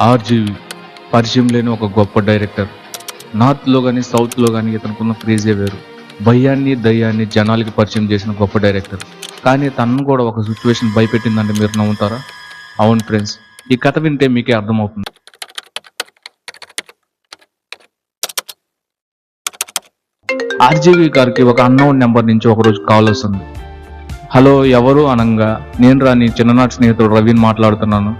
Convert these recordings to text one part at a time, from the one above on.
RGV పరిచయం లేని ఒక గొప్ప డైరెక్టర్. నార్త్లో కానీ సౌత్లో కానీ ఇతనుకున్న క్రేజే వేరు. భయాన్ని దయ్యాన్ని జనాలకి పరిచయం చేసిన గొప్ప డైరెక్టర్. కానీ తనను కూడా ఒక సిచ్యువేషన్ భయపెట్టిందంటే మీరు నమ్ముతారా? అవును ఫ్రెండ్స్, ఈ కథ వింటే మీకే అర్థమవుతుంది. ఆర్జీవి గారికి ఒక అన్నోన్ నెంబర్ నుంచి ఒకరోజు కాల్ వస్తుంది. హలో, ఎవరు అనంగా, నేను రా నీ చిన్ననాటి స్నేహితుడు రవిని మాట్లాడుతున్నాను.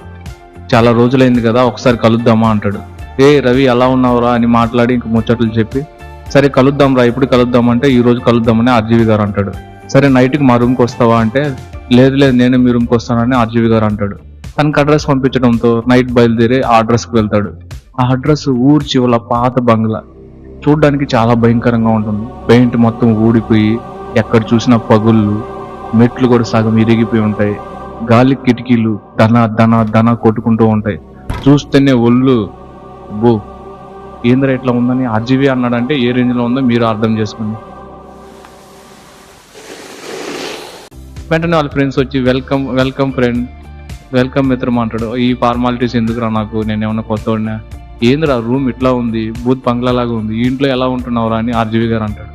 చాలా రోజులైంది కదా, ఒకసారి కలుద్దామా అంటాడు. ఏ రవి, ఎలా ఉన్నావురా అని మాట్లాడి ఇంక ముచ్చట్లు చెప్పి, సరే కలుద్దాం రా, ఇప్పుడు కలుద్దామంటే ఈ రోజు కలుద్దామని ఆర్జీవి గారు అంటాడు. సరే నైట్కి మా రూమ్కి వస్తావా అంటే, లేదు లేదు నేనే మీ రూమ్కి వస్తానని ఆర్జీవి గారు అంటాడు. తనకు అడ్రస్ పంపించడంతో నైట్ బయలుదేరి ఆ అడ్రస్కి వెళ్తాడు. ఆ అడ్రస్ ఊరు చివల పాత బంగ్లా. చూడ్డానికి చాలా భయంకరంగా ఉంటుంది. పెయింట్ మొత్తం ఊడిపోయి ఎక్కడ చూసినా పగుళ్ళు, మెట్లు కూడా సగం ఇరిగిపోయి ఉంటాయి. గాలి కిటికీలు దన దన దన కొట్టుకుంటూ ఉంటాయి. చూస్తేనే ఒళ్ళు బో ఏంద్ర ఇట్లా ఉందని ఆర్జీవి అన్నాడంటే ఏ రేంజ్ లో ఉందో మీరు అర్థం చేసుకోండి. వెంటనే వాళ్ళ ఫ్రెండ్స్ వచ్చి వెల్కమ్ వెల్కమ్ ఫ్రెండ్, వెల్కమ్ మిత్రం అంటాడు. ఈ ఫార్మాలిటీస్ ఎందుకురా నాకు, నేనేమన్నా కొత్తవాడినా, ఏందిరా రూమ్ ఇట్లా ఉంది, బూత్ బంగ్లా లాగా ఉంది, ఈ ఇంట్లో ఎలా ఉంటున్నావురా అని ఆర్జీవి గారు అంటాడు.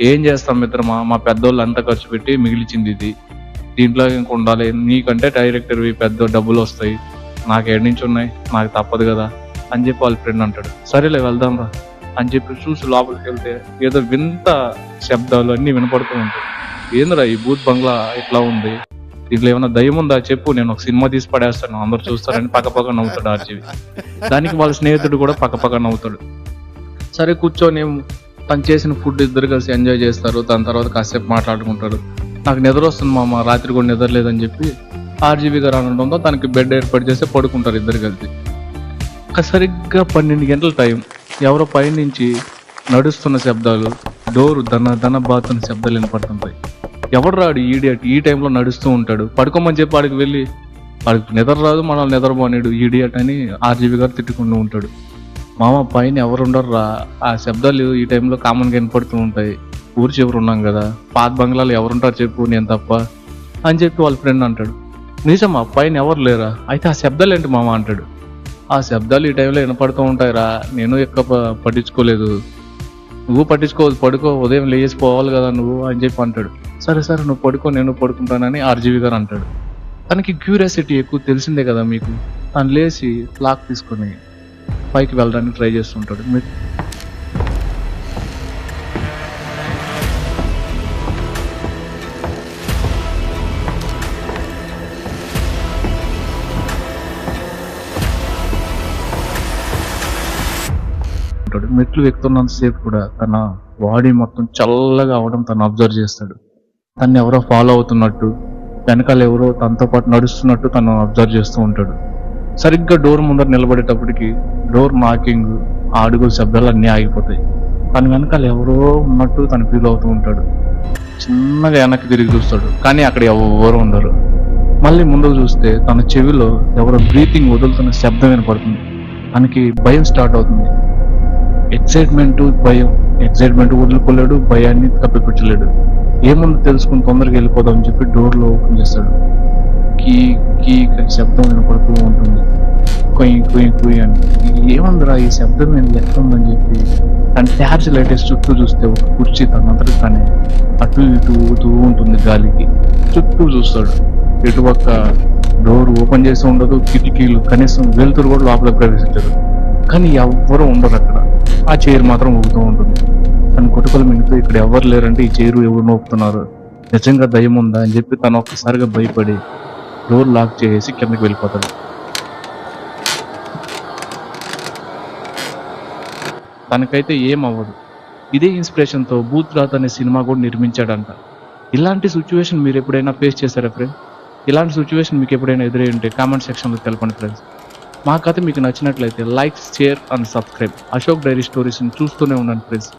ఏం చేస్తాం మిత్రమా, మా పెద్దోళ్ళు అంతా ఖర్చు పెట్టి మిగిలిచింది ఇది, దీంట్లో ఇంక ఉండాలి, నీకంటే డైరెక్టర్వి పెద్ద డబ్బులు వస్తాయి, నాకు ఏడు నుంచి ఉన్నాయి, నాకు తప్పదు కదా అని చెప్పి వాళ్ళ ఫ్రెండ్ అంటాడు. సరేలే వెళ్దాం రా అని చెప్పి చూసి లోపలికి వెళ్తే ఏదో వింత శబ్దాలు అన్నీ వినపడుతూ ఉంటాయి. ఏందిరా ఈ బూత్ బంగ్లా ఇట్లా ఉంది, దీంట్లో ఏమైనా దయ్యం ఉందా చెప్పు, నేను ఒక సినిమా తీసి పడేస్తాను, అందరు చూస్తారని పక్కపక్క నవ్వుతాడు ఆర్జీవి. దానికి వాళ్ళ స్నేహితుడు కూడా పక్కపక్క నవ్వుతాడు. సరే కూర్చొని తను చేసిన ఫుడ్ ఇద్దరు కలిసి ఎంజాయ్ చేస్తారు. దాని తర్వాత కాసేపు మాట్లాడుకుంటారు. నాకు నిద్ర వస్తుంది మామ, రాత్రి కూడా నిద్ర లేదని చెప్పి ఆర్జీవి గారు అనడంతో తనకి బెడ్ ఏర్పాటు చేసి పడుకుంటారు ఇద్దరు కలిసి. సరిగ్గా 12 గంటల టైం, ఎవరో పైనుంచి నడుస్తున్న శబ్దాలు, డోరు దన దన బాతున్న శబ్దాలు వినపడుతుంటాయి. ఎవడు రాడు ఈడియట్ ఈ టైంలో నడుస్తూ ఉంటాడు, పడుకోమని చెప్పి వాడికి వెళ్ళి, వాడికి నిద్ర రాదు, మనల్ని నిద్రపోనేడు ఈడియట్ అని ఆర్జీవి గారు తిట్టుకుంటూ ఉంటాడు. మామ పైన ఎవరు ఉండరురా, ఆ శబ్దాలు ఈ టైంలో కామన్గా వినపడుతూ ఉంటాయి, ఊరు చివరు ఉన్నాం కదా, పాత బంగ్లాలో ఎవరుంటారు చెప్పు, నేను తప్ప అని చెప్పి వాళ్ళ ఫ్రెండ్ అంటాడు. నిజమా, పైన ఎవరు లేరా, అయితే ఆ శబ్దాలు ఏంటి మామ అంటాడు. ఆ శబ్దాలు ఈ టైంలో వినపడుతూ ఉంటాయిరా, నేను ఎక్కువ పట్టించుకోలేదు, నువ్వు పట్టించుకోవద్దు, పడుకో, ఉదయం లేచిపోవాలి కదా నువ్వు అని చెప్పి అంటాడు. సరే సరే నువ్వు పడుకో, నేను పడుకుంటానని ఆర్జీవి గారు అంటాడు. తనకి క్యూరియాసిటీ ఎక్కువ, తెలిసిందే కదా మీకు. తను లేచి క్లాక్ తీసుకొని పైకి వెళ్ళడానికి ట్రై చేస్తుంటాడు. మెట్లు ఎక్కుతున్నంతసేపు కూడా తన బాడీ మొత్తం చల్లగా అవడం తను అబ్జర్వ్ చేస్తాడు. తను ఎవరో ఫాలో అవుతున్నట్టు, వెనకాల ఎవరో తనతో పాటు నడుస్తున్నట్టు తను అబ్జర్వ్ చేస్తూ ఉంటాడు. సరిగ్గా డోర్ ముందర నిలబడేటప్పటికి డోర్ నాకింగ్, ఆ అడుగుల శబ్దాలు అన్నీ ఆగిపోతాయి. తన వెనకాల ఎవరో ఉన్నట్టు తను ఫీల్ అవుతూ ఉంటాడు. చిన్నగా వెనక్కి తిరిగి చూస్తాడు, కానీ అక్కడ ఎవరో ఉండరు. మళ్ళీ ముందుకు చూస్తే తన చెవిలో ఎవరో బ్రీతింగ్ వదులుతున్న శబ్దం వినపడుతుంది. తనకి భయం స్టార్ట్ అవుతుంది. ఎక్సైట్మెంట్ భయం, ఎక్సైట్మెంట్ వదులుకోలేడు, భయాన్ని కప్పిపుచ్చలేడు. ఏముందో తెలుసుకుని తొందరగా వెళ్ళిపోదాం అని చెప్పి డోర్లో ఓపెన్ చేస్తాడు. కీ కీ శబ్దం వినపడుతూ ఉంటుంది, కొయ్యి కొయ్యి కొయ్యి అని. ఏముందిరా ఈ శబ్దం నేను ఎక్కడ ఉందని చెప్పి తన టార్చ్ లైటెస్ చుట్టూ చూస్తే ఒక కుర్చీ తనంతటి తనే అటు ఇటు ఊగుతూ ఉంటుంది గాలికి. చుట్టూ చూస్తాడు, ఇటుపక్క డోర్ ఓపెన్ చేసి ఉండదు, కిటికీలు కనీసం వెలుతురు కూడా లోపలికి ప్రవేశించదు. కానీ ఎవ్వరూ ఉండరు అక్కడ. ఆ చైర్ మాత్రం ఊగుతూ ఉంటుంది. తన కొట్టుకలు మింగుతూ ఇక్కడ ఎవరు లేరంటే ఈ చైరు ఎవరు నోపుతున్నారు, నిజంగా దయ్యం ఉందా అని చెప్పి తను ఒక్కసారిగా భయపడి డోర్ లాక్ చేసి కిందకి వెళ్ళిపోతాడు. తనకైతే ఏం అవ్వదు. ఇదే ఇన్స్పిరేషన్తో భూత్ రాత్ అనే సినిమా కూడా నిర్మించాడంట. ఇలాంటి సిచ్యువేషన్ మీరు ఎప్పుడైనా ఫేస్ చేశారా ఫ్రెండ్స్? ఇలాంటి సిచ్యువేషన్ మీకు ఎప్పుడైనా ఎదురై ఉంటే కామెంట్ సెక్షన్లో తెలపండి ఫ్రెండ్స్. మా కథ మీకు నచ్చినట్లయితే like, share and subscribe. Ashok diary స్టోరీస్ని చూస్తూనే ఉండండి ఫ్రెండ్స్.